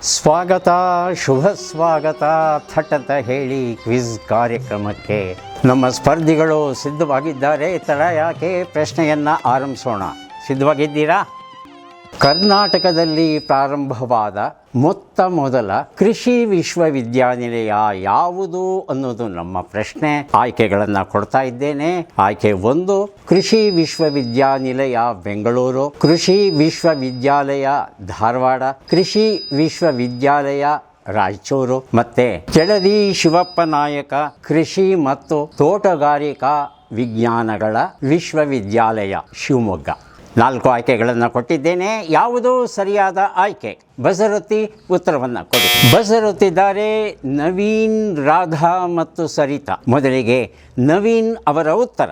ಸ್ವಾಗತ, ಶುಭ ಸ್ವಾಗತ. ಥಟ್ಟಂತ ಹೇಳಿ ಕ್ವಿಜ್ ಕಾರ್ಯಕ್ರಮಕ್ಕೆ ನಮ್ಮ ಸ್ಪರ್ಧಿಗಳು ಸಿದ್ಧವಾಗಿದ್ದಾರೆ. ತಡ ಯಾಕೆ, ಪ್ರಶ್ನೆಯನ್ನು ಆರಂಭಿಸೋಣ. ಸಿದ್ಧವಾಗಿದ್ದೀರಾ? ಕರ್ನಾಟಕದಲ್ಲಿ ಪ್ರಾರಂಭವಾದ ಮೊತ್ತ ಮೊದಲ ಕೃಷಿ ವಿಶ್ವವಿದ್ಯಾನಿಲಯ ಯಾವುದು ಅನ್ನೋದು ನಮ್ಮ ಪ್ರಶ್ನೆ. ಆಯ್ಕೆಗಳನ್ನು ಕೊಡ್ತಾ ಇದ್ದೇನೆ. ಆಯ್ಕೆ 1 ಕೃಷಿ ವಿಶ್ವವಿದ್ಯಾನಿಲಯ ಬೆಂಗಳೂರು, ಕೃಷಿ ವಿಶ್ವವಿದ್ಯಾಲಯ ಧಾರವಾಡ, ಕೃಷಿ ವಿಶ್ವವಿದ್ಯಾಲಯ ರಾಯಚೂರು, ಮತ್ತೆ ಕೆಳದಿ ಶಿವಪ್ಪ ನಾಯಕ ಕೃಷಿ ಮತ್ತು ತೋಟಗಾರಿಕಾ ವಿಜ್ಞಾನಗಳ ವಿಶ್ವವಿದ್ಯಾಲಯ ಶಿವಮೊಗ್ಗ. 4 ಆಯ್ಕೆಗಳನ್ನು ಕೊಟ್ಟಿದ್ದೇನೆ. ಯಾವುದು ಸರಿಯಾದ ಆಯ್ಕೆ? ಬಸರೊತ್ತಿ ಉತ್ತರವನ್ನು ಕೊಡಿ. ಬಸರೊತ್ತಿದ್ದಾರೆ ನವೀನ್, ರಾಧಾ ಮತ್ತು ಸರಿತಾ. ಮೊದಲಿಗೆ ನವೀನ್ ಅವರ ಉತ್ತರ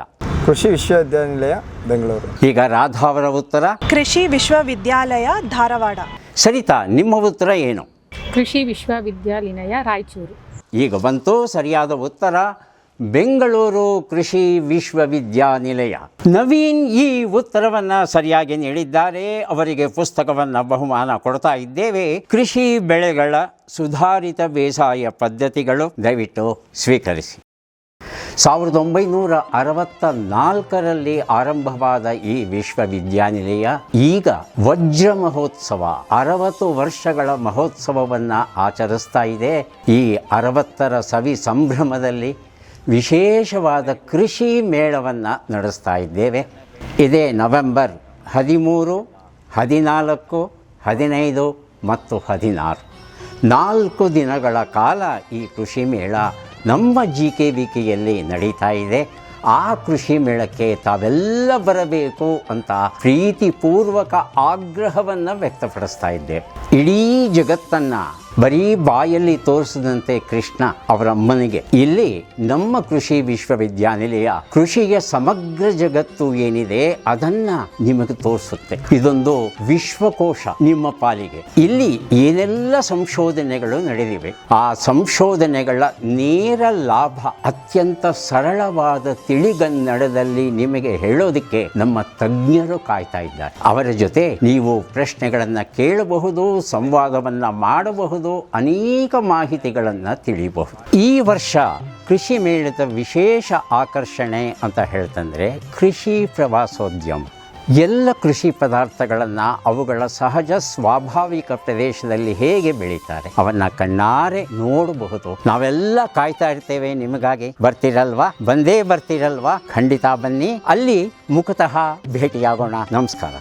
ಕೃಷಿ ವಿಶ್ವವಿದ್ಯಾನಿಲಯ ಬೆಂಗಳೂರು. ಈಗ ರಾಧಾ ಅವರ ಉತ್ತರ ಕೃಷಿ ವಿಶ್ವವಿದ್ಯಾಲಯ ಧಾರವಾಡ. ಸರಿತಾ, ನಿಮ್ಮ ಉತ್ತರ ಏನು? ಕೃಷಿ ವಿಶ್ವವಿದ್ಯಾನಿಲಯ ರಾಯಚೂರು. ಈಗ ಬಂತು ಸರಿಯಾದ ಉತ್ತರ, ಬೆಂಗಳೂರು ಕೃಷಿ ವಿಶ್ವವಿದ್ಯಾನಿಲಯ. ನವೀನ್ ಈ ಉತ್ತರವನ್ನು ಸರಿಯಾಗಿ ನೀಡಿದ್ದಾರೆ. ಅವರಿಗೆ ಪುಸ್ತಕವನ್ನು ಬಹುಮಾನ ಕೊಡ್ತಾ ಇದ್ದೇವೆ. ಕೃಷಿ ಬೆಳೆಗಳ ಸುಧಾರಿತ ಬೇಸಾಯ ಪದ್ಧತಿಗಳು, ದಯವಿಟ್ಟು ಸ್ವೀಕರಿಸಿ. 1964ರಲ್ಲಿ ಆರಂಭವಾದ ಈ ವಿಶ್ವವಿದ್ಯಾನಿಲಯ ಈಗ ವಜ್ರ ಮಹೋತ್ಸವ 60 ವರ್ಷಗಳ ಮಹೋತ್ಸವವನ್ನು ಆಚರಿಸ್ತಾ ಇದೆ. ಈ 60ರ ಸವಿ ಸಂಭ್ರಮದಲ್ಲಿ ವಿಶೇಷವಾದ ಕೃಷಿ ಮೇಳವನ್ನು ನಡೆಸ್ತಾ ಇದ್ದೇವೆ. ಇದೇ ನವೆಂಬರ್ 13, 14, 15 ಮತ್ತು 16 4 ದಿನಗಳ ಕಾಲ ಈ ಕೃಷಿ ಮೇಳ ನಮ್ಮ GKVKಯಲ್ಲಿ ನಡೀತಾ ಇದೆ. ಆ ಕೃಷಿ ಮೇಳಕ್ಕೆ ತಾವೆಲ್ಲ ಬರಬೇಕು ಅಂತ ಪ್ರೀತಿಪೂರ್ವಕ ಆಗ್ರಹವನ್ನು ವ್ಯಕ್ತಪಡಿಸ್ತಾ ಇದ್ದೇವೆ. ಇಡೀ ಜಗತ್ತನ್ನು ಬರೀ ಬಾಯಲ್ಲಿ ತೋರಿಸಿದಂತೆ ಕೃಷ್ಣ ಅವರ ಅಮ್ಮನಿಗೆ ಇಲ್ಲಿ ನಮ್ಮ ಕೃಷಿ ವಿಶ್ವವಿದ್ಯಾನಿಲಯ ಕೃಷಿಯ ಸಮಗ್ರ ಜಗತ್ತು ಏನಿದೆ ಅದನ್ನ ನಿಮಗೆ ತೋರಿಸುತ್ತೆ. ಇದೊಂದು ವಿಶ್ವಕೋಶ ನಿಮ್ಮ ಪಾಲಿಗೆ. ಇಲ್ಲಿ ಏನೆಲ್ಲ ಸಂಶೋಧನೆಗಳು ನಡೆದಿವೆ, ಆ ಸಂಶೋಧನೆಗಳ ನೇರ ಲಾಭ ಅತ್ಯಂತ ಸರಳವಾದ ತಿಳಿಗನ್ನಡದಲ್ಲಿ ನಿಮಗೆ ಹೇಳೋದಕ್ಕೆ ನಮ್ಮ ತಜ್ಞರು ಕಾಯ್ತಾ ಇದ್ದಾರೆ. ಅವರ ಜೊತೆ ನೀವು ಪ್ರಶ್ನೆಗಳನ್ನು ಕೇಳಬಹುದು, ಸಂವಾದವನ್ನ ಮಾಡಬಹುದು, ಅನೇಕ ಮಾಹಿತಿಗಳನ್ನು ತಿಳಿಯಬಹುದು. ಈ ವರ್ಷ ಕೃಷಿ ಮೇಳದ ವಿಶೇಷ ಆಕರ್ಷಣೆ ಅಂತ ಹೇಳ್ತಂದ್ರೆ ಕೃಷಿ ಪ್ರವಾಸೋದ್ಯಮ. ಎಲ್ಲ ಕೃಷಿ ಪದಾರ್ಥಗಳನ್ನು ಅವುಗಳ ಸಹಜ ಸ್ವಾಭಾವಿಕ ಪ್ರದೇಶದಲ್ಲಿ ಹೇಗೆ ಬೆಳೀತಾರೆ ಅವನ್ನ ಕಣ್ಣಾರೆ ನೋಡಬಹುದು. ನಾವೆಲ್ಲ ಕಾಯ್ತಾ ಇರ್ತೇವೆ ನಿಮಗಾಗಿ. ಬರ್ತಿರಲ್ವಾ? ಬಂದೇ ಬರ್ತಿರಲ್ವಾ? ಖಂಡಿತ ಬನ್ನಿ. ಅಲ್ಲಿ ಮುಖತಃ ಭೇಟಿಯಾಗೋಣ. ನಮಸ್ಕಾರ.